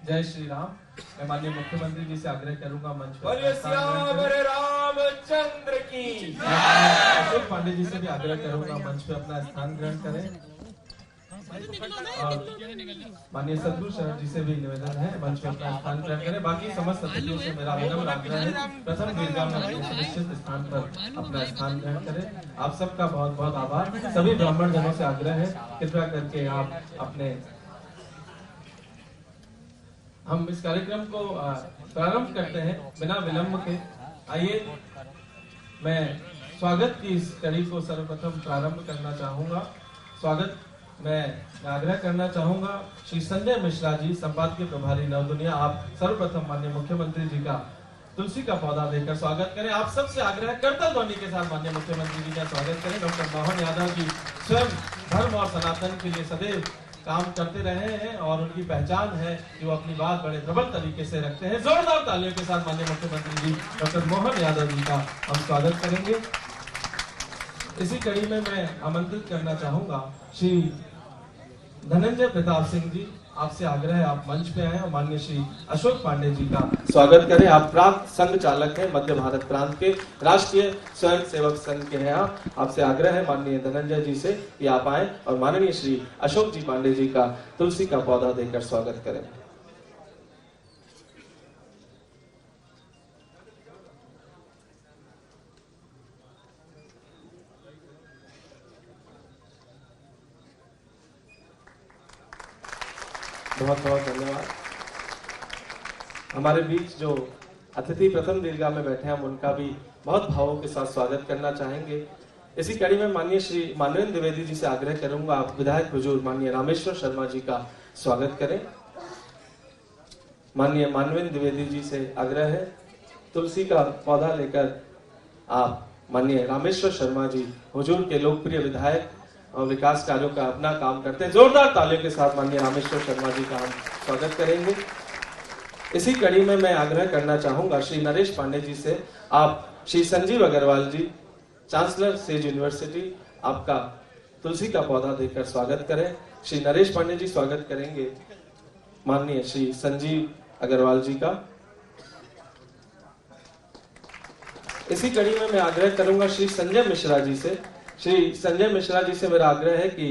जय श्री राम। मैं माननीय मुख्यमंत्री जी से आग्रह करूंगा मंच पर रामचंद्र की। अशोक पांडे जी से भी आग्रह करूंगा मंच पे अपना स्थान ग्रहण करें। और माननीय सदगुरु शरण जी से भी निवेदन है मंच पे अपना स्थान ग्रहण करें। बाकी समस्त अतिथियों से मेरा विनम्र आग्रह है प्रथम दीर्घा में अपने सुनिश्चित स्थान पर अपना स्थान ग्रहण करें। आप सबका बहुत बहुत आभार। सभी ब्राह्मण जनों से आग्रह है कृपया करके आप अपने हम इस कार्यक्रम को प्रारंभ करते हैं बिना विलंब के। आइए मैं स्वागत की इस कड़ी को सर्वप्रथम प्रारंभ करना चाहूंगा। स्वागत मैं आग्रह करना चाहूंगा श्री संजय मिश्रा जी संपादकीय प्रभारी नवदुनिया, आप सर्वप्रथम माननीय मुख्यमंत्री जी का तुलसी का पौधा देकर स्वागत करें। आप सबसे आग्रह करतल ध्वनि के साथ माननीय मुख्यमंत्री जी का स्वागत करें। डॉक्टर मोहन यादव जी स्वयं धर्म और सनातन के लिए सदैव काम करते रहे हैं और उनकी पहचान है कि वो अपनी बात बड़े प्रबल तरीके से रखते हैं। जोरदार तालियों के साथ माननीय मुख्यमंत्री जी डॉक्टर मोहन यादव जी का हम स्वागत करेंगे। इसी कड़ी में मैं आमंत्रित करना चाहूंगा श्री धनंजय प्रताप सिंह जी, आपसे आग्रह है आप मंच पे आए और माननीय श्री अशोक पांडे जी का स्वागत करें। आप प्रांत संघ चालक हैं, मध्य भारत प्रांत के राष्ट्रीय स्वयं सेवक संघ के हैं। आपसे आग्रह है माननीय धनंजय जी से कि आप आए और माननीय श्री अशोक जी पांडे जी का तुलसी का पौधा देकर स्वागत करें। बहुत बहुत धन्यवाद। हमारे बीच जो अतिथि प्रथम दीर्घा में बैठे हैं हम उनका भी बहुत भावों के साथ स्वागत करना चाहेंगे। इसी कड़ी में माननीय श्री मानवेंद्र द्विवेदी जी से आग्रह करूंगा आप विधायक हुजूर माननीय रामेश्वर शर्मा जी का स्वागत करें। माननीय मानवेंद्र द्विवेदी जी से आग्रह है तुलसी का पौधा लेकर आप माननीय रामेश्वर शर्मा जी हुजूर के लोकप्रिय विधायक और विकास कार्यों का अपना काम करते हैं। जोरदार तालियों के साथ माननीय रामेश्वर शर्मा जी का हम स्वागत करेंगे। इसी कड़ी में मैं आग्रह करना चाहूंगा श्री नरेश पांडे जी से आप श्री संजीव अग्रवाल जी चांसलर सेज यूनिवर्सिटी आपका तुलसी का पौधा देकर स्वागत करें। श्री नरेश पांडे जी स्वागत करेंगे माननीय श्री संजीव अग्रवाल जी का। इसी कड़ी में मैं आग्रह करूंगा श्री संजय मिश्रा जी से। श्री संजय मिश्रा जी से मेरा आग्रह है कि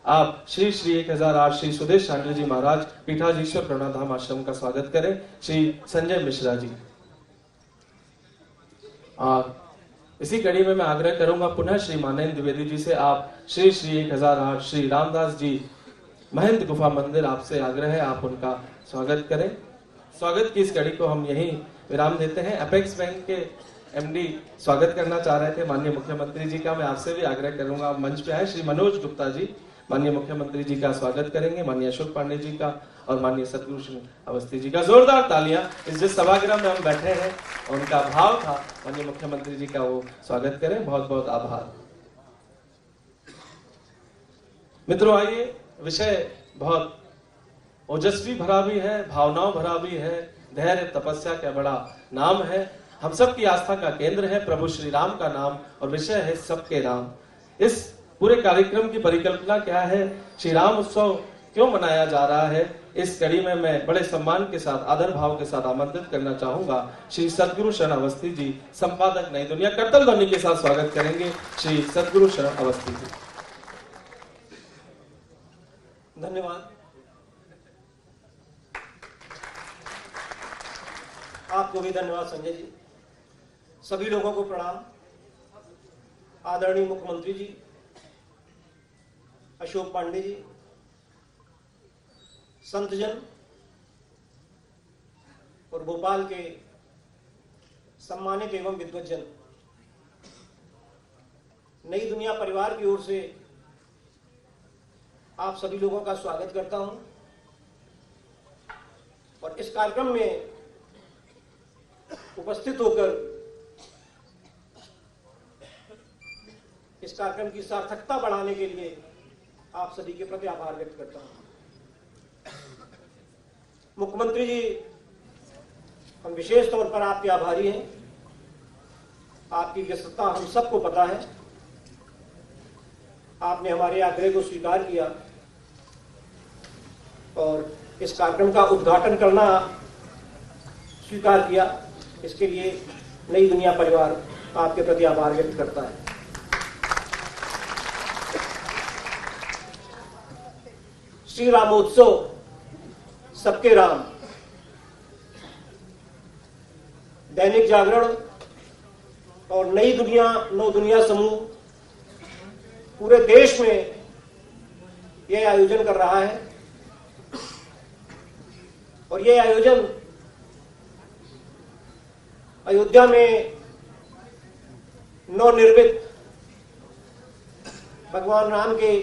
आप श्री श्री 1008 श्री सुदेश शांडिल जी महाराज पीठाधीश्वर प्रणवधाम आश्रम का स्वागत करें। श्री संजय मिश्रा जी। और इसी कड़ी में मैं आग्रह करूंगा पुनः श्री मानवेंद्र द्विवेदी जी से आप श्री श्री 1008 श्री रामदास जी महंत गुफा मंदिर, आपसे आग्रह है आप उनका स्वागत करें। स्वागत की इस कड़ी को हम यहीं विराम देते हैं। अपेक्स बैंक के एमडी स्वागत करना चाह रहे थे माननीय मुख्यमंत्री जी का। मैं आपसे भी आग्रह करूंगा आप मंच पे आए। श्री मनोज गुप्ता जी माननीय मुख्यमंत्री जी का स्वागत करेंगे। माननीय अशोक पांडे जी का और माननीय सतगुरु श्री अवस्थी जी का। जोरदार तालियां इस जिस सभागृह में हम बैठे हैं उनका भाव था माननीय मुख्यमंत्री जी का, वो स्वागत करें। बहुत बहुत आभार। मित्रों आइए, विषय बहुत ओजस्वी भरा भी है, भावनाओं भरा भी है। धैर्य तपस्या का बड़ा नाम है। हम सब की आस्था का केंद्र है प्रभु श्री राम का नाम और विषय है सबके राम। इस पूरे कार्यक्रम की परिकल्पना क्या है, श्री राम उत्सव क्यों मनाया जा रहा है, इस कड़ी में मैं बड़े सम्मान के साथ, आदर भाव के साथ आमंत्रित करना चाहूंगा श्री सदगुरु शरण अवस्थी जी, संपादक नई दुनिया। करतल ध्वनि के साथ स्वागत करेंगे श्री सदगुरु शरण अवस्थी जी। धन्यवाद। आपको भी धन्यवाद संजय जी। सभी लोगों को प्रणाम। आदरणीय मुख्यमंत्री जी अशोक पांडे जी, संतजन और भोपाल के सम्मानित एवं विद्वज्जन, नई दुनिया परिवार की ओर से आप सभी लोगों का स्वागत करता हूं और इस कार्यक्रम में उपस्थित होकर इस कार्यक्रम की सार्थकता बढ़ाने के लिए आप सभी के प्रति आभार व्यक्त करता हूं। मुख्यमंत्री जी, हम विशेष तौर पर आपके आभारी हैं। आपकी व्यस्तता हम सबको पता है। आपने हमारे आग्रह को स्वीकार किया और इस कार्यक्रम का उद्घाटन करना स्वीकार किया। इसके लिए नई दुनिया परिवार आपके प्रति आभार व्यक्त करता है। श्री रामोत्सव, सबके राम, दैनिक जागरण और नई दुनिया, नव दुनिया समूह पूरे देश में यह आयोजन कर रहा है और यह आयोजन अयोध्या में नवनिर्मित भगवान राम के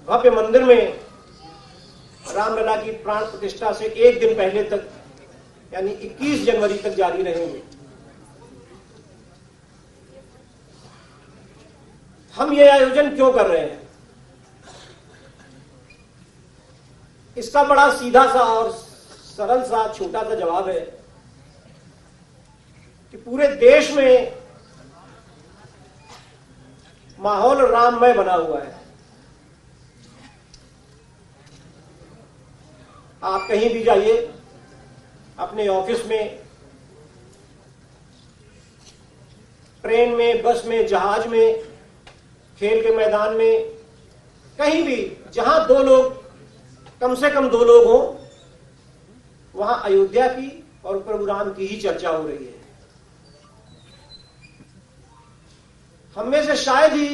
भव्य मंदिर में रामलला की प्राण प्रतिष्ठा से एक दिन पहले तक, यानी 21 जनवरी तक जारी रहेंगे। हम ये आयोजन क्यों कर रहे हैं, इसका बड़ा सीधा सा और सरल सा छोटा सा जवाब है कि पूरे देश में माहौल राममय बना हुआ है। आप कहीं भी जाइए, अपने ऑफिस में, ट्रेन में, बस में, जहाज में, खेल के मैदान में, कहीं भी जहां दो लोग, कम से कम दो लोग हों, वहां अयोध्या की और प्रभु राम की ही चर्चा हो रही है। हम में से शायद ही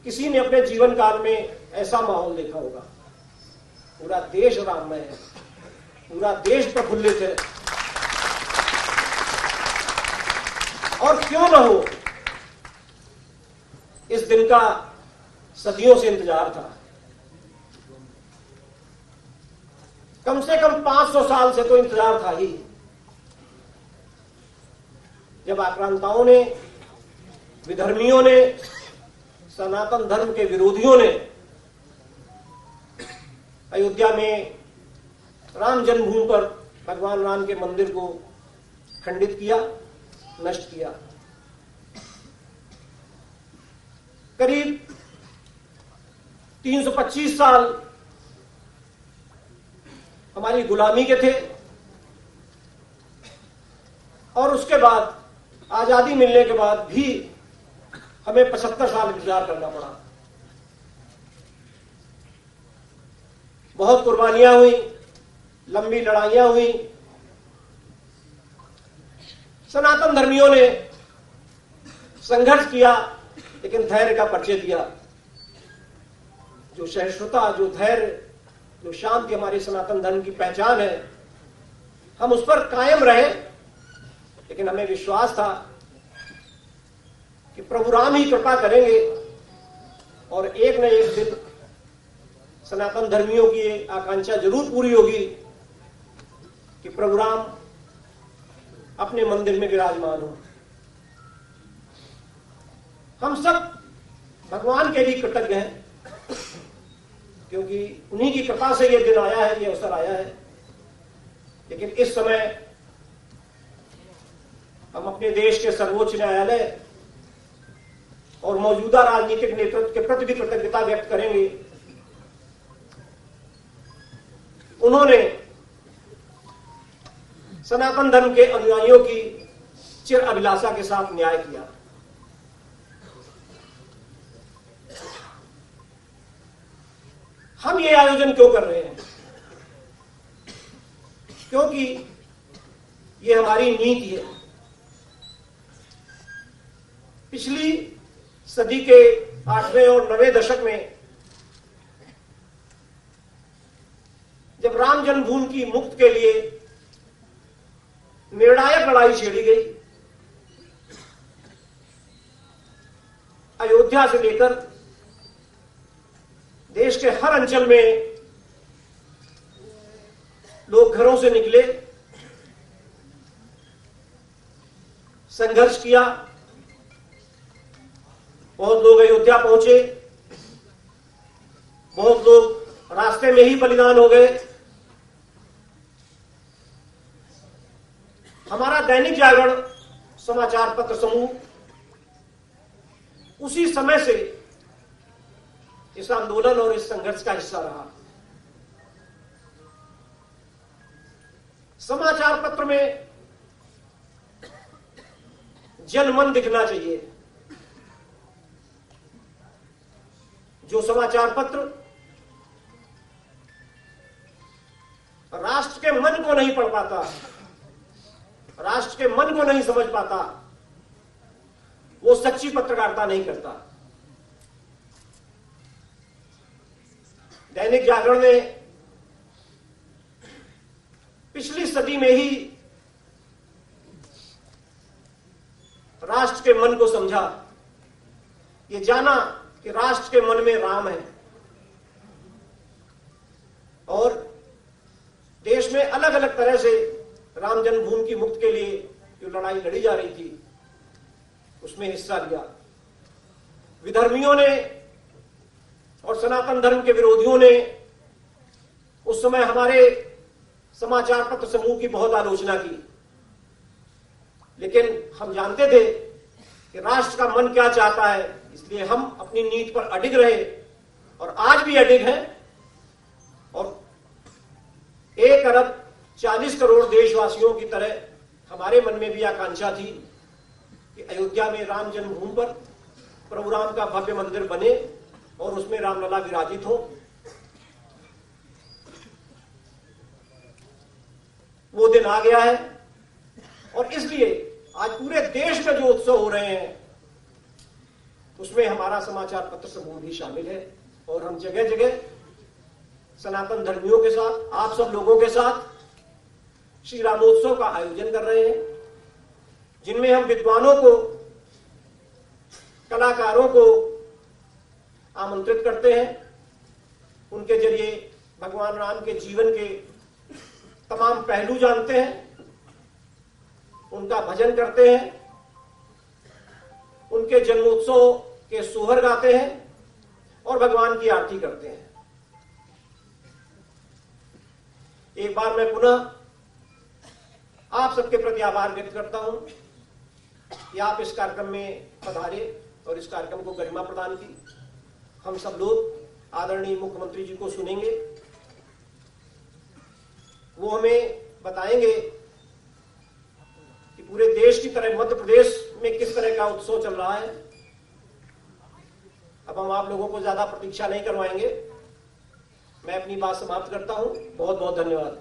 किसी ने अपने जीवन काल में ऐसा माहौल देखा होगा। पूरा देश राममय है, पूरा देश प्रफुल्लित है और क्यों न हो, इस दिन का सदियों से इंतजार था। कम से कम 500 साल से तो इंतजार था ही। जब आक्रांताओं ने, विधर्मियों ने, सनातन धर्म के विरोधियों ने अयोध्या में राम जन्मभूमि पर भगवान राम के मंदिर को खंडित किया, नष्ट किया। करीब 325 साल हमारी गुलामी के थे और उसके बाद आजादी मिलने के बाद भी हमें 75 साल इंतजार करना पड़ा। बहुत कुर्बानियां हुई, लंबी लड़ाइयां हुई। सनातन धर्मियों ने संघर्ष किया लेकिन धैर्य का परिचय दिया। जो सहिष्णुता, जो धैर्य, जो शांति हमारे सनातन धर्म की पहचान है, हम उस पर कायम रहे। लेकिन हमें विश्वास था कि प्रभु राम ही कृपा करेंगे और एक न एक दिन सनातन धर्मियों की आकांक्षा जरूर पूरी होगी कि प्रभु राम अपने मंदिर में विराजमान हो। हम सब भगवान के लिए कृतज्ञ हैं क्योंकि उन्हीं की कृपा से यह दिन आया है, यह अवसर आया है। लेकिन इस समय हम अपने देश के सर्वोच्च न्यायालय और मौजूदा राजनीतिक नेतृत्व के प्रति भी कृतज्ञता व्यक्त करेंगे। उन्होंने सनातन धर्म के अनुयायियों की चिर अभिलाषा के साथ न्याय किया। हम ये आयोजन क्यों कर रहे हैं? क्योंकि ये हमारी नीति है। पिछली सदी के 8वें और 9वें दशक में जब राम जन्मभूमि की मुक्ति के लिए निर्णायक लड़ाई छेड़ी गई, अयोध्या से लेकर देश के हर अंचल में लोग घरों से निकले, संघर्ष किया। बहुत लोग अयोध्या पहुंचे, बहुत लोग रास्ते में ही बलिदान हो गए। हमारा दैनिक जागरण समाचार पत्र समूह उसी समय से इस आंदोलन और इस संघर्ष का हिस्सा रहा। समाचार पत्र में जनमन दिखना चाहिए। जो समाचार पत्र राष्ट्र के मन को नहीं पढ़ पाता, राष्ट्र के मन को नहीं समझ पाता, वो सच्ची पत्रकारिता नहीं करता। दैनिक जागरण ने पिछली सदी में ही राष्ट्र के मन को समझा, ये जाना कि राष्ट्र के मन में राम है और देश में अलग अलग तरह से राम जन्मभूमि की मुक्ति के लिए जो लड़ाई लड़ी जा रही थी उसमें हिस्सा लिया। विधर्मियों ने और सनातन धर्म के विरोधियों ने उस समय हमारे समाचार पत्र समूह की बहुत आलोचना की, लेकिन हम जानते थे कि राष्ट्र का मन क्या चाहता है, इसलिए हम अपनी नीति पर अडिग रहे और आज भी अडिग हैं। और 1 अरब 40 करोड़ देशवासियों की तरह हमारे मन में भी आकांक्षा थी कि अयोध्या में राम जन्मभूमि पर प्रभु राम का भव्य मंदिर बने और उसमें रामलला विराजित हो। वो दिन आ गया है और इसलिए आज पूरे देश में जो उत्सव हो रहे हैं उसमें हमारा समाचार पत्र समूह भी शामिल है और हम जगह जगह सनातन धर्मियों के साथ, आप सब लोगों के साथ श्री रामोत्सव का आयोजन कर रहे हैं, जिनमें हम विद्वानों को, कलाकारों को आमंत्रित करते हैं। उनके जरिए भगवान राम के जीवन के तमाम पहलू जानते हैं, उनका भजन करते हैं, उनके जन्मोत्सव के सोहर गाते हैं और भगवान की आरती करते हैं। एक बार मैं पुनः आप सबके प्रति आभार व्यक्त करता हूं कि आप इस कार्यक्रम में पधारे और इस कार्यक्रम को गरिमा प्रदान की। हम सब लोग आदरणीय मुख्यमंत्री जी को सुनेंगे, वो हमें बताएंगे कि पूरे देश की तरह मध्य प्रदेश में किस तरह का उत्सव चल रहा है। अब हम आप लोगों को ज्यादा प्रतीक्षा नहीं करवाएंगे, मैं अपनी बात समाप्त करता हूं। बहुत बहुत धन्यवाद।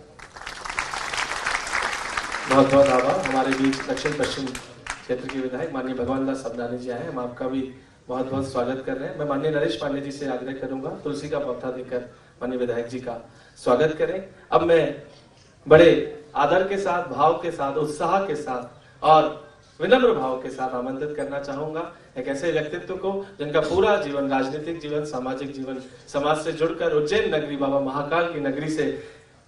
बहुत बहुत आभार। हमारे बीच दक्षिण पश्चिम क्षेत्र के विधायक माननीय भगवान दास सबनानी जी आए हैं, हम आपका भी बहुत बहुत स्वागत कर रहे हैं। मैं माननीय नरेश पांडे जी से आग्रह करूंगा तुलसी का पौधा देकर माननीय विधायक जी का स्वागत करें। अब मैं बड़े आदर के साथ, भाव के साथ, उत्साह के साथ और विनम्र भाव के साथ आमंत्रित करना चाहूंगा एक ऐसे व्यक्तित्व को जिनका पूरा जीवन, राजनीतिक जीवन, सामाजिक जीवन समाज से जुड़कर उज्जैन नगरी, बाबा महाकाल की नगरी से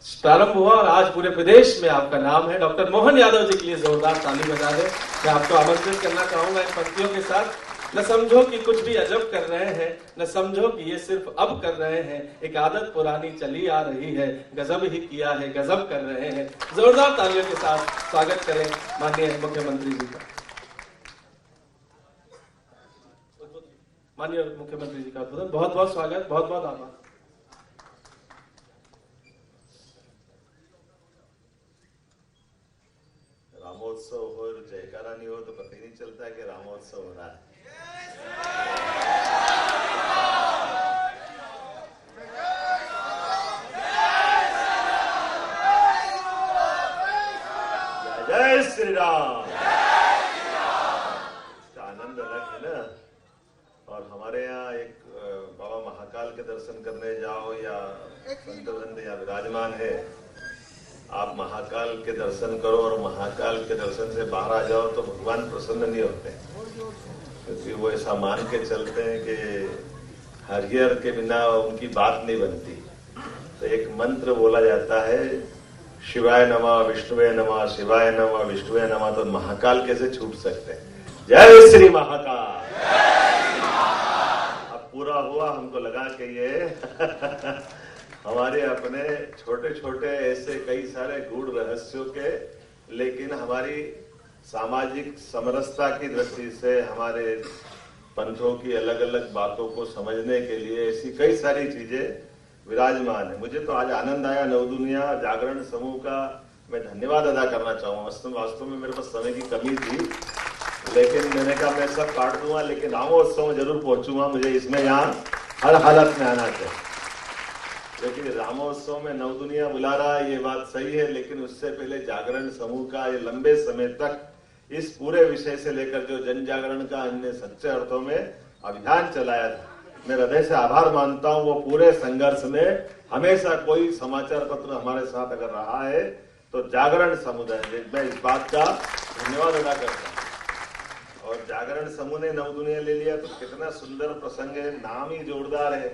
प्रारंभ हुआ और आज पूरे प्रदेश में आपका नाम है। डॉक्टर मोहन यादव जी के लिए जोरदार ताली बजा दें। मैं आपको आमंत्रित करना चाहूंगा इन पंक्तियों के साथ। न समझो कि कुछ भी अजब कर रहे हैं, न समझो कि ये सिर्फ अब कर रहे हैं, एक आदत पुरानी चली आ रही है, गजब ही किया है, गजब कर रहे हैं। जोरदार तालियों के साथ स्वागत करें माननीय मुख्यमंत्री जी का। माननीय मुख्यमंत्री जी का बहुत बहुत स्वागत, बहुत बहुत आभार। रामोत्सव हो और जयकारा नहीं हो तो पता ही नहीं चलता है कि रामोत्सव हो रहा है। जय श्री राम। इसका आनंद अलग है ना। और हमारे यहाँ एक बाबा महाकाल के दर्शन करने जाओ या संतवृंद या विराजमान है, आप महाकाल के दर्शन करो और महाकाल के दर्शन से बाहर आ जाओ तो भगवान प्रसन्न नहीं होते, क्योंकि वो ऐसा मान के चलते हैं कि हरिहर के बिना उनकी बात नहीं बनती। तो एक मंत्र बोला जाता है, शिवाय नमः, विष्णुवे नमः, शिवाय नमः, विष्णुवे नमः। तो महाकाल कैसे छूट सकते हैं। जय श्री महाकाल। अब पूरा हुआ, हमको लगा कि ये हमारे अपने छोटे छोटे ऐसे कई सारे गूढ़ रहस्यों के, लेकिन हमारी सामाजिक समरसता की दृष्टि से हमारे पंथों की अलग अलग बातों को समझने के लिए ऐसी कई सारी चीजें विराजमान है। मुझे तो आज आनंद आया। नवदुनिया जागरण समूह का मैं धन्यवाद अदा करना चाहूंगा। वास्तव में मेरे पास समय की कमी थी, लेकिन मैंने कहा मैं सब काट दूंगा, लेकिन रामोत्सव में जरूर पहुंचूंगा। मुझे इसमें यहाँ हर हालत में आना चाहिए, क्योंकि रामोत्सव में नवदुनिया बुला रहा है, ये बात सही है, लेकिन उससे पहले जागरण समूह का ये लंबे समय तक इस पूरे विषय से लेकर जो जन जागरण का हमने सच्चे अर्थों में अभियान चलाया था, मैं हृदय से आभार मानता हूं। वो पूरे संघर्ष में हमेशा कोई समाचार पत्र हमारे साथ अगर रहा है तो जागरण समुदाय, मैं इस बात का धन्यवाद अदा करता हूं। और जागरण समूह ने नवदुनिया ले लिया तो कितना सुंदर प्रसंग है, नाम ही जोरदार है।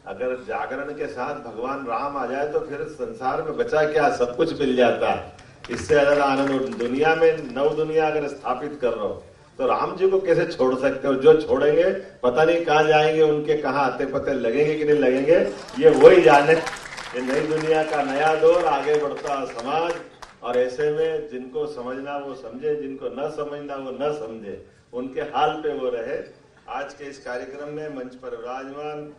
अगर जागरण के साथ भगवान राम आ जाए तो फिर संसार में बचा क्या, सब कुछ मिल जाता है। इससे ज्यादा आनंद दुनिया में नवदुनिया अगर स्थापित कर रहे हो तो राम जी को कैसे छोड़ सकते हो। जो छोड़ेंगे पता नहीं कहाँ जाएंगे, उनके कहाँ आते पते लगेंगे कि नहीं लगेंगे, ये वही जाने। ये नई दुनिया का नया दौर, आगे बढ़ता समाज, और ऐसे में जिनको समझना वो समझे, जिनको न समझना वो न समझे, उनके हाल पे वो रहे। आज के इस कार्यक्रम में मंच पर विराजमान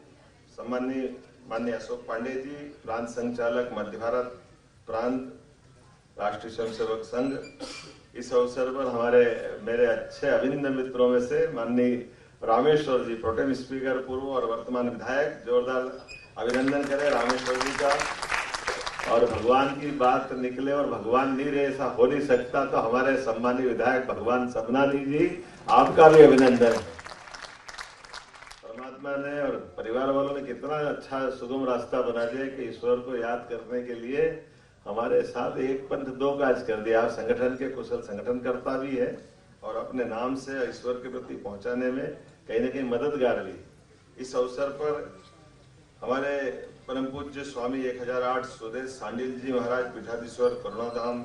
सम्माननीय माननीय अशोक पांडे जी, प्रांत संचालक मध्य भारत प्रांत राष्ट्रीय स्वयंसेवक संघ, इस अवसर पर हमारे मेरे अच्छे अभिन्न मित्रों में से माननीय रामेश्वर जी, प्रोटेम स्पीकर पूर्व और वर्तमान विधायक, जोरदार अभिनंदन करें रामेश्वर जी का। और भगवान की बात निकले और भगवान नहीं रहे, ऐसा हो नहीं सकता, तो हमारे सम्मानीय विधायक भगवान सबनानी जी, आपका भी अभिनंदन। परमात्मा ने और परिवार वालों ने कितना अच्छा सुगम रास्ता बना दिया कि ईश्वर को याद करने के लिए हमारे साथ एक पंथ दो काज कर दिया। आप संगठन के कुशल संगठनकर्ता भी है और अपने नाम से ईश्वर के प्रति पहुंचाने में कहीं न कहीं मददगार भी। इस अवसर पर हमारे परम पूज्य स्वामी 1008 सुदेश सांडिल जी महाराज पीठाधीश्वर करुणाधाम,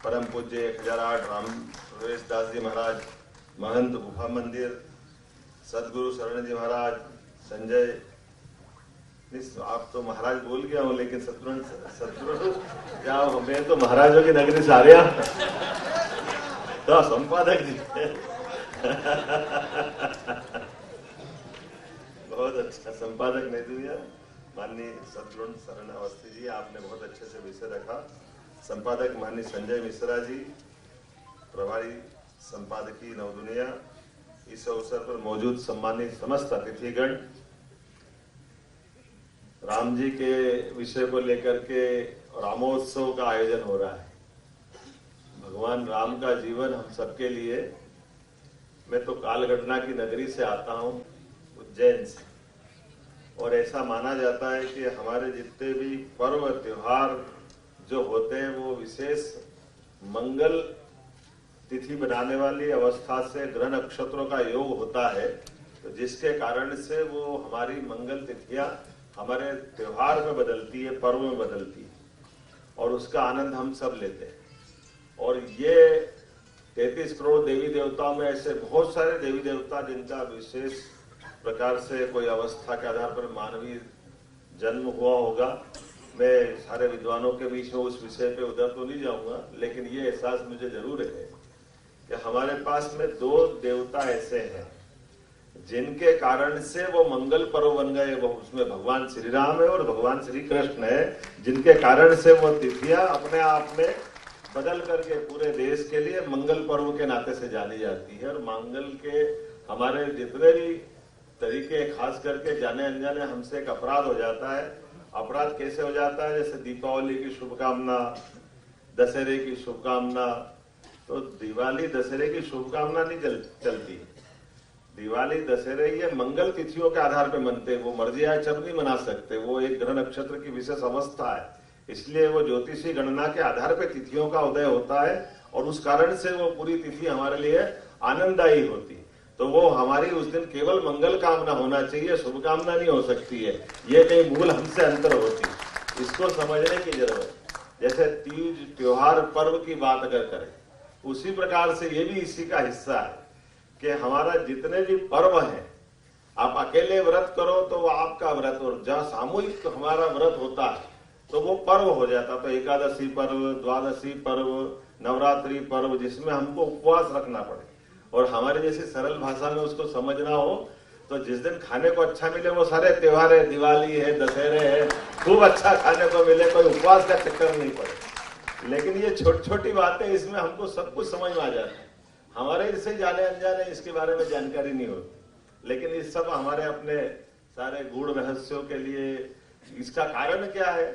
परम पूज्य 1008 राम प्रवेश दास जी महाराज महंत गुफा मंदिर, सदगुरु शरण जी महाराज, संजय, आप तो महाराज बोल गया हूँ, लेकिन सतगुरु क्या, मैं तो महाराजों की नगरी से आ गया। तो संपादक जी बहुत अच्छा संपादक नहीं दुनिया, माननीय सदगुरु शरण अवस्थी जी, आपने बहुत अच्छे से विषय रखा। संपादक माननीय संजय मिश्रा जी, प्रभारी संपादकीय नवदुनिया। इस अवसर पर मौजूद सम्मानित समस्त अतिथिगण, राम जी के विषय को लेकर के रामोत्सव का आयोजन हो रहा है। भगवान राम का जीवन हम सबके लिए, मैं तो काल घटना की नगरी से आता हूँ, उज्जैन से, और ऐसा माना जाता है कि हमारे जितने भी पर्व त्योहार जो होते हैं वो विशेष मंगल तिथि बनाने वाली अवस्था से ग्रह नक्षत्रों का योग होता है, तो जिसके कारण से वो हमारी मंगल तिथियां हमारे त्योहार में बदलती है, पर्व में बदलती है, और उसका आनंद हम सब लेते हैं। और ये 33 करोड़ देवी देवताओं में ऐसे बहुत सारे देवी देवता जिनका विशेष प्रकार से कोई अवस्था के आधार पर मानवीय जन्म हुआ होगा। मैं सारे विद्वानों के बीच में उस विषय पे उधर तो नहीं जाऊंगा, लेकिन ये एहसास मुझे जरूर है कि हमारे पास में दो देवता ऐसे हैं जिनके कारण से वो मंगल पर्व बन गए, वो उसमें भगवान श्री राम है और भगवान श्री कृष्ण है, जिनके कारण से वो तिथियां अपने आप में बदल करके पूरे देश के लिए मंगल पर्व के नाते से जानी जाती है। और मंगल के हमारे जितने भी तरीके, खास करके जाने अनजाने हमसे एक अपराध हो जाता है। अपराध कैसे हो जाता है? जैसे दीपावली की शुभकामना, दशहरे की शुभकामना। तो दिवाली दशहरे की शुभकामना नहीं चलती। दिवाली दशहरे ये मंगल तिथियों के आधार पर मनते, वो मर्जी आए जब नहीं मना सकते। वो एक ग्रह नक्षत्र की विशेष अवस्था है, इसलिए वो ज्योतिषी गणना के आधार पर तिथियों का उदय होता है और उस कारण से वो पूरी तिथि हमारे लिए आनंददायी होती। तो वो हमारी उस दिन केवल मंगल कामना होना चाहिए, शुभकामना नहीं हो सकती है। ये कहीं मूल हमसे अंतर होती, इसको समझने की जरूरत है। जैसे तीज त्योहार पर्व की बात अगर करें, उसी प्रकार से ये भी इसी का हिस्सा है कि हमारा जितने भी पर्व हैं, आप अकेले व्रत करो तो वो आपका व्रत, और जहाँ सामूहिक हमारा व्रत होता है तो वो पर्व हो जाता। तो एकादशी पर्व, द्वादशी पर्व, नवरात्रि पर्व, जिसमें हमको उपवास रखना पड़े और हमारे जैसी सरल भाषा में उसको समझना हो तो जिस दिन खाने को अच्छा मिले वो सारे त्योहार है, दिवाली है, दशहरे है, खूब अच्छा खाने को मिले, कोई उपवास का चक्कर नहीं पड़े। लेकिन ये छोटी छोटी बातें, इसमें हमको सब कुछ समझ में आ जाता है। हमारे इससे जाने अनजाने इसके बारे में जानकारी नहीं होती, लेकिन इस सब हमारे अपने सारे गूढ़ रहस्यों के लिए इसका कारण क्या है?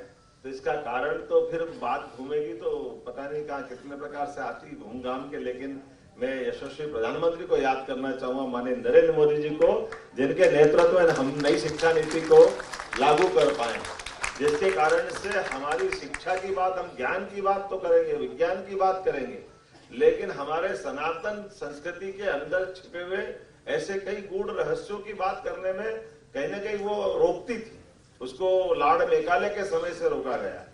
तो इसका कारण तो फिर बात घूमेगी तो पता नहीं कहाँ कितने प्रकार से आती घूम घाम के। लेकिन मैं यशस्वी प्रधानमंत्री को याद करना चाहूंगा, माननीय नरेंद्र मोदी जी को, जिनके नेतृत्व में हम नई शिक्षा नीति को लागू कर पाए, जिसके कारण से हमारी शिक्षा की बात, हम ज्ञान की बात तो करेंगे, विज्ञान की बात करेंगे, लेकिन हमारे सनातन संस्कृति के अंदर छिपे हुए ऐसे कई गूढ़ रहस्यों की बात करने में कहीं न कहीं वो रोकती थी। उसको लाड़ मेकाले के समय से रोका गया।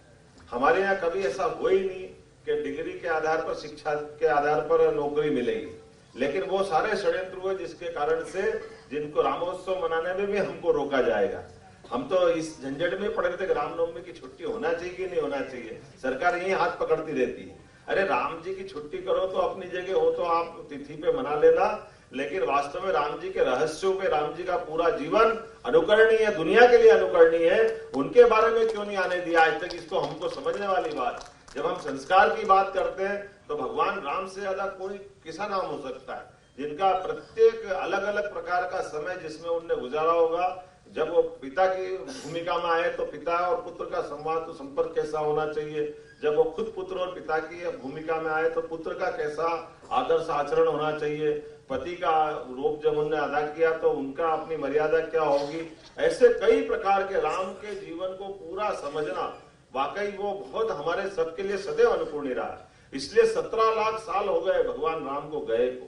हमारे यहाँ कभी ऐसा हुआ ही नहीं कि डिग्री के आधार पर, शिक्षा के आधार पर नौकरी मिलेगी, लेकिन वो सारे षड्यंत्र हुए जिसके कारण से जिनको रामोत्सव मनाने में भी हमको रोका जाएगा। हम तो इस झंझट में पड़े थे कि रामनवमी की छुट्टी होना चाहिए कि नहीं होना चाहिए। सरकार यही हाथ पकड़ती रहती है, अरे राम जी की छुट्टी करो तो अपनी जगह हो तो आप तिथि पे मना लेना, लेकिन वास्तव में राम जी के रहस्यों पे, राम जी का पूरा जीवन अनुकरणीय है, दुनिया के लिए अनुकरणीय है, उनके बारे में क्यों नहीं आने दिया आज तक? इसको हमको समझने वाली बात। जब हम संस्कार की बात करते हैं तो भगवान राम से ज्यादा कोई किसा नाम हो सकता है, जिनका प्रत्येक अलग अलग प्रकार का समय जिसमें उनने गुजारा होगा। जब वो पिता की भूमिका में आए तो पिता और पुत्र का संवाद, तो संपर्क कैसा होना चाहिए। जब वो खुद पुत्र और पिता की भूमिका में आए तो पुत्र का कैसा आदर्श आचरण होना चाहिए। पति का रूप जब उन्होंने अदा किया तो उनका अपनी मर्यादा क्या होगी। ऐसे कई प्रकार के राम के जीवन को पूरा समझना वाकई वो बहुत हमारे सबके लिए सदैव अनुकूल रहा है। इसलिए 17 लाख साल हो गए भगवान राम को गए को,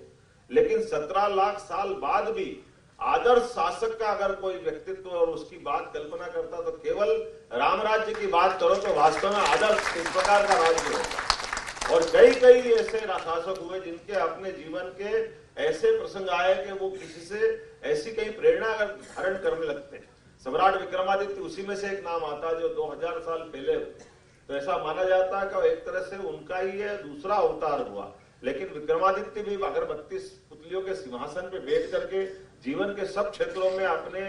लेकिन 17 लाख साल बाद भी आदर्श शासक का अगर कोई व्यक्तित्व और उसकी बात कल्पना करता तो केवल राम राज्य की बात करो तो वास्तव में आदर्श इस प्रकार का राज्य होता। और कई कई ऐसे शासक हुए जिनके अपने जीवन के ऐसे प्रसंग आए कि वो किसी से ऐसी कई प्रेरणा अगर धारण करने लगते हैं। सम्राट विक्रमादित्य उसी में से एक नाम आता है जो 2000 साल पहले, तो ऐसा माना जाता है कि एक तरह से उनका ही ये दूसरा अवतार हुआ। लेकिन विक्रमादित्य भी अगर 32 पुतलियों के सिंहासन पे बैठ करके जीवन के सब क्षेत्रों में अपने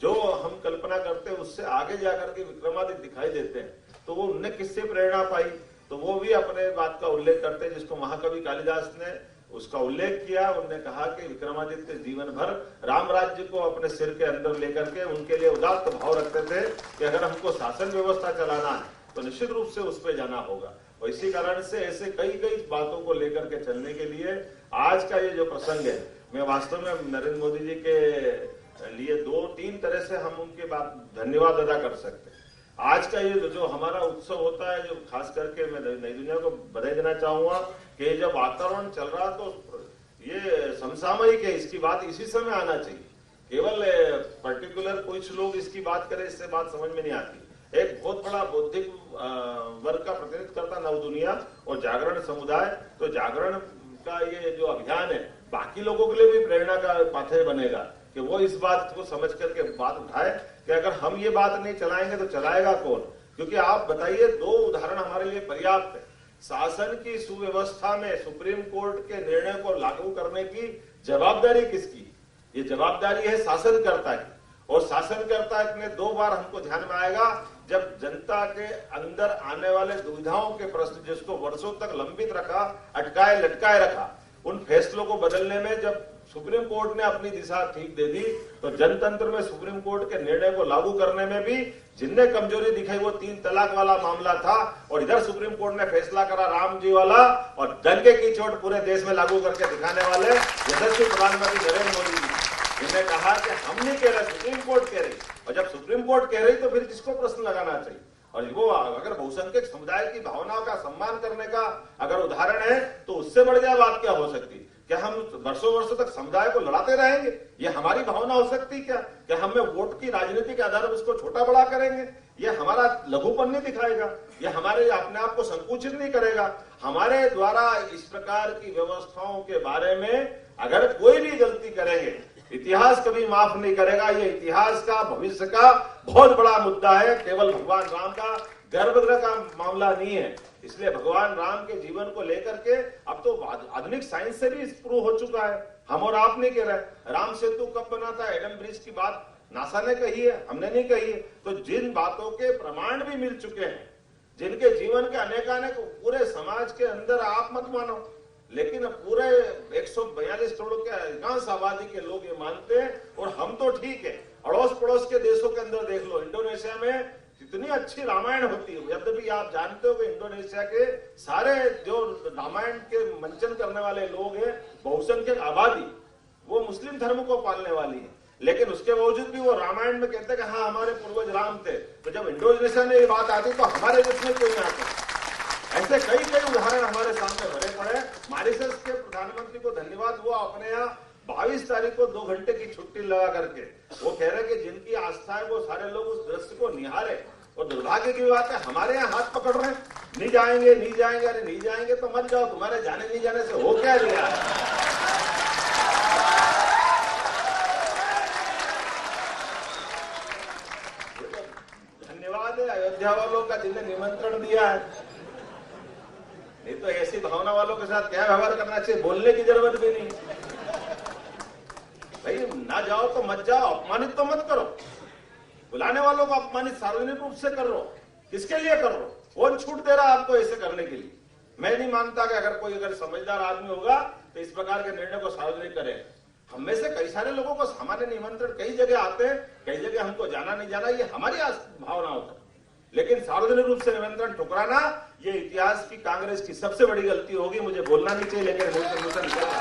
जो हम कल्पना करते हैं उससे आगे जाकर के विक्रमादित्य दिखाई देते हैं, तो वो उनने किससे प्रेरणा पाई? तो वो भी अपने बात का उल्लेख करते हैं, जिसको महाकवि कालिदास ने उसका उल्लेख किया। उन्होंने कहा कि विक्रमादित्य जीवन भर राम राज्य को अपने सिर के अंदर लेकर के उनके लिए उदात्त भाव रखते थे कि अगर हमको शासन व्यवस्था चलाना है तो निश्चित रूप से उस पर जाना होगा। और इसी कारण से ऐसे कई कई बातों को लेकर के चलने के लिए आज का ये जो प्रसंग है, मैं वास्तव में नरेंद्र मोदी जी के लिए 2-3 तरह से हम उनके बात धन्यवाद अदा कर सकते हैं। आज का ये जो हमारा उत्सव होता है, जो खास करके मैं नई दुनिया को बधाई देना चाहूंगा कि जब वातावरण चल रहा तो ये समसामयिक है, इसकी बात इसी समय आना चाहिए। केवल पर्टिकुलर कुछ लोग इसकी बात करें, इससे बात समझ में नहीं आती। एक बहुत बड़ा बौद्धिक वर्ग का प्रतिनिधित्व करता नव दुनिया और जागरण समुदाय, तो जागरण का ये जो अभियान है बाकी लोगों के लिए भी प्रेरणा का पाथेय बनेगा कि वो इस बात को समझ करके बात उठाए कि अगर हम ये बात नहीं चलाएंगे तो चलाएगा कौन? क्योंकि आप बताइए, 2 उदाहरण हमारे लिए पर्याप्त है। शासन की सुव्यवस्था में सुप्रीम कोर्ट के निर्णय को लागू करने की जवाबदारी किसकी? ये जवाबदारी है शासनकर्ता की, और शासनकर्ता में 2 बार हमको ध्यान में आएगा जब जनता के अंदर आने वाले दुविधाओं के प्रश्न, जिसको वर्षों तक लंबित रखा, अटकाए लटकाए रखा, उन फैसलों को बदलने में जब सुप्रीम कोर्ट ने अपनी दिशा ठीक दे दी, तो जनतंत्र में सुप्रीम कोर्ट के निर्णय को लागू करने में भी जिनने कमजोरी दिखाई वो 3 तलाक वाला मामला था, और इधर सुप्रीम कोर्ट ने फैसला करा राम जी वाला, और डंके की चोट पूरे देश में लागू करके दिखाने वाले यशस्वी प्रधानमंत्री नरेंद्र मोदी जी, इन्होंने कहा कि हम नहीं कह रहे, सुप्रीम कोर्ट कह रही, और जब सुप्रीम कोर्ट कह रही तो फिर किसको प्रश्न लगाना चाहिए। और वो अगर बहुसंख्यक समुदाय की भावनाओं का सम्मान करने का अगर उदाहरण है, तो उससे बढ़ जाए बात क्या हो सकती। क्या हम वर्षों तक समुदाय को लड़ाते रहेंगे? ये हमारी भावना हो सकती क्या? क्या हमें वोट की राजनीति के आधार पर उसको छोटा बड़ा करेंगे? ये हमारा लघुपन नहीं दिखाएगा, ये हमारे अपने आप को संकुचित नहीं करेगा। हमारे द्वारा इस प्रकार की व्यवस्थाओं के बारे में अगर कोई भी गलती करेंगे, इतिहास कभी माफ नहीं करेगा। ये इतिहास का, भविष्य का बहुत बड़ा मुद्दा है, केवल भगवान राम का गर्भगृह का मामला नहीं है। इसलिए भगवान राम के जीवन को लेकर के अब तो आधुनिक साइंस से भी प्रूव हो चुका है, हम और आप नहीं कह रहे। राम सेतु कब बना था? एडम ब्रिज की बात नासा ने कही है, हमने नहीं कही है। तो जिन बातों के प्रमाण भी मिल चुके हैं, जिनके जीवन के अनेकानेक, पूरे समाज के अंदर आप मत मानो, लेकिन पूरे 142 करोड़ के अधिकांश आबादी के लोग ये मानते हैं। और हम तो ठीक है, अड़ोस पड़ोस के देशों के अंदर देख लो, इंडोनेशिया में कितनी अच्छी रामायण होती है। यद्यपि आप जानते हो कि इंडोनेशिया के सारे जो रामायण के मंचन करने वाले लोग हैं, बहुसंख्यक आबादी, वो मुस्लिम धर्म को पालने वाली है, लेकिन उसके बावजूद भी वो रामायण में कहते हैं कि हाँ हमारे पूर्वज राम थे। तो जब इंडोनेशिया में ये बात आती तो हमारे देश में क्यों नहीं आती? ऐसे कई उदाहरण हमारे सामने भरे पड़े। मॉरिशस के प्रधानमंत्री को धन्यवाद, वो अपने यहाँ 22 तारीख को 2 घंटे की छुट्टी लगा करके वो कह रहे कि जिनकी आस्था है वो सारे लोग उस दृश्य को निहारे। और दुर्भाग्य की बात है, हमारे यहाँ हाथ पकड़ रहे हैं, नहीं जाएंगे नहीं जाएंगे। अरे नहीं जाएंगे तो मत जाओ, तुम्हारे जाने नहीं जाने से हो क्या लिया। धन्यवाद है अयोध्या वालों का जिन्हें निमंत्रण दिया है, नहीं तो ऐसी भावना वालों के साथ क्या व्यवहार करना चाहिए, बोलने की जरूरत भी नहीं। भाई ना जाओ तो मत जाओ, अपमानित तो मत करो, बुलाने वालों को अपमानित सार्वजनिक रूप से कर रो। किसके लिए कर रो? कौन छूट दे रहा है आपको ऐसे करने के लिए? मैं नहीं मानता कि अगर समझदार आदमी होगा तो इस प्रकार के निर्णय को सार्वजनिक करे। हम में से कई सारे लोगों को सामान्य निमंत्रण कई जगह आते हैं, कई जगह हमको जाना नहीं जाना, ये हमारी भावना होता है, लेकिन सार्वजनिक रूप से निमंत्रण ठुकराना ये इतिहास की कांग्रेस की सबसे बड़ी गलती होगी। मुझे बोलना नहीं चाहिए, लेकिन निकल रहा।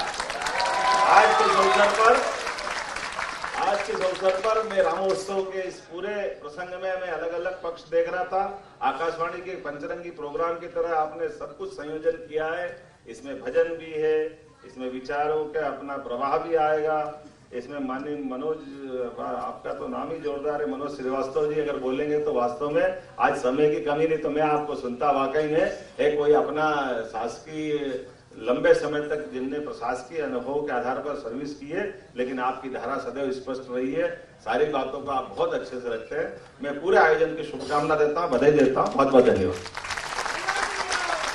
आज के अवसर पर मैं रामोत्सव के इस पूरे प्रसंग में मैं अलग अलग पक्ष देख रहा था। आकाशवाणी के पंचरंगी प्रोग्राम की तरह आपने सब कुछ संयोजन किया है। इसमें भजन भी है, इसमें विचारों का अपना प्रवाह भी आएगा। इसमें माननीय मनोज, आपका तो नाम ही जोरदार है, मनोज श्रीवास्तव जी अगर बोलेंगे तो वास्तव में आज समय की कमी नहीं तो मैं आपको सुनता वाकई में है। कोई अपना शासकीय लंबे समय तक जिनने प्रशासकीय अनुभव के आधार पर सर्विस की है, लेकिन आपकी धारा सदैव स्पष्ट रही है, सारी बातों को आप बहुत अच्छे से रखते हैं। मैं पूरे आयोजन की शुभकामना देता हूँ, बधाई देता हूँ। बहुत बहुत धन्यवाद।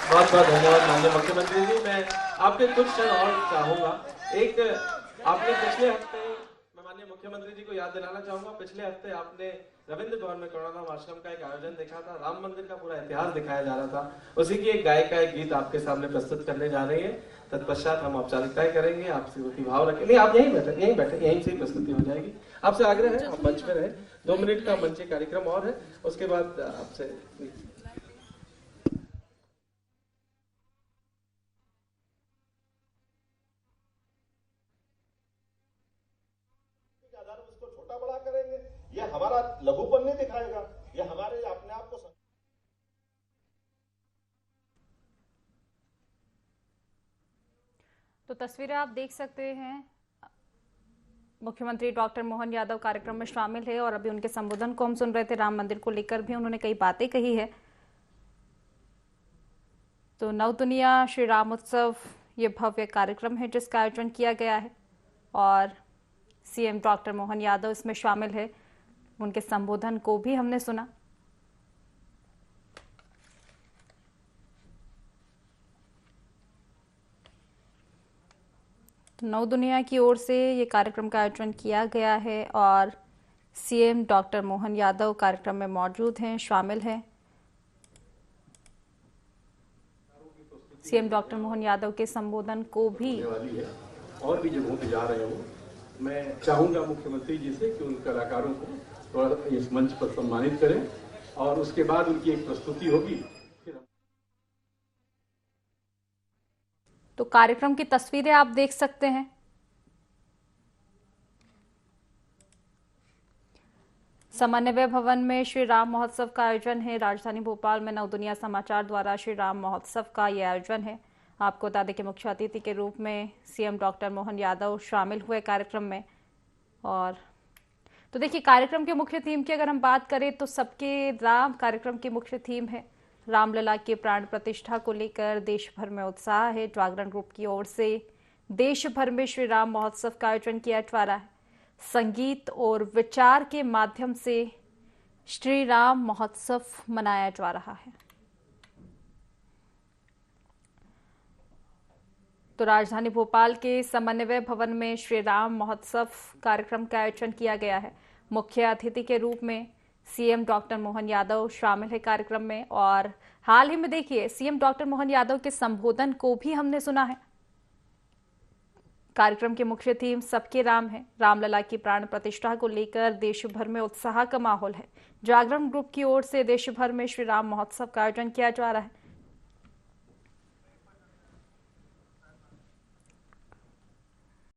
बहुत बहुत धन्यवाद माननीय मुख्यमंत्री जी। मैं आपके कुछ क्षण और चाहूंगा। एक आपने पिछले हफ्ते, मैं माननीय मुख्यमंत्री जी को याद दिलाना चाहूंगा, पिछले हफ्ते आपने रविंद्र भवन में करुणाधाम आश्रम का एक आयोजन देखा था, राम मंदिर का पूरा इतिहास दिखाया जा रहा था। उसी की एक गायिका एक गीत आपके सामने प्रस्तुत करने जा रही है। तत्पश्चात हम औपचारिकताएं करेंगे, आपसे भाव रखें। नहीं, आप यहीं बैठे, यहीं से ही प्रस्तुति हो जाएगी। आपसे आग्रह है आप मंच में रहे, 2 मिनट का मंच कार्यक्रम और है, उसके बाद आपसे उसको छोटा बड़ा करेंगे, ये हमारा लघुपन नहीं दिखाएगा, ये हमारे अपने आप को। तो तस्वीरें आप देख सकते हैं, मुख्यमंत्री डॉक्टर मोहन यादव कार्यक्रम में शामिल है और अभी उनके संबोधन को हम सुन रहे थे। राम मंदिर को लेकर भी उन्होंने कई बातें कही है। तो नवदुनिया श्री राम उत्सव ये भव्य कार्यक्रम है जिसका आयोजन किया गया है और सीएम डॉक्टर मोहन यादव इसमें शामिल है। उनके संबोधन को भी हमने सुना। नव दुनिया की ओर से ये कार्यक्रम का आयोजन किया गया है और सीएम डॉक्टर मोहन यादव कार्यक्रम में मौजूद हैं, शामिल हैं। सीएम डॉक्टर मोहन यादव के संबोधन को भी वाली है और भी जगहों पे जा रहे हो। मैं चाहूंगा मुख्यमंत्री जी से कि उन कलाकारों को थोड़ा इस मंच पर सम्मानित करें और उसके बाद उनकी एक प्रस्तुति होगी। तो कार्यक्रम की तस्वीरें आप देख सकते हैं। समन्वय भवन में श्री राम महोत्सव का आयोजन है। राजधानी भोपाल में नव दुनिया समाचार द्वारा श्री राम महोत्सव का यह आयोजन है। आपको बता दें कि मुख्य अतिथि के रूप में सीएम डॉक्टर मोहन यादव शामिल हुए कार्यक्रम में। और तो देखिए, कार्यक्रम के मुख्य थीम की अगर हम बात करें तो सबके राम कार्यक्रम की मुख्य थीम है। रामलला के प्राण प्रतिष्ठा को लेकर देश भर में उत्साह है। जागरण ग्रुप की ओर से देश भर में श्री राम महोत्सव का आयोजन किया जा रहा है। संगीत और विचार के माध्यम से श्री राम महोत्सव मनाया जा रहा है। तो राजधानी भोपाल के समन्वय भवन में श्री राम महोत्सव कार्यक्रम का आयोजन किया गया है। मुख्य अतिथि के रूप में सीएम डॉक्टर मोहन यादव शामिल है कार्यक्रम में। और हाल ही में देखिए, सीएम डॉक्टर मोहन यादव के संबोधन को भी हमने सुना है। कार्यक्रम के मुख्य थीम सबके राम है। रामलला की प्राण प्रतिष्ठा को लेकर देश भर में उत्साह का माहौल है। जागरण ग्रुप की ओर से देश भर में श्री राम महोत्सव का आयोजन किया जा रहा है।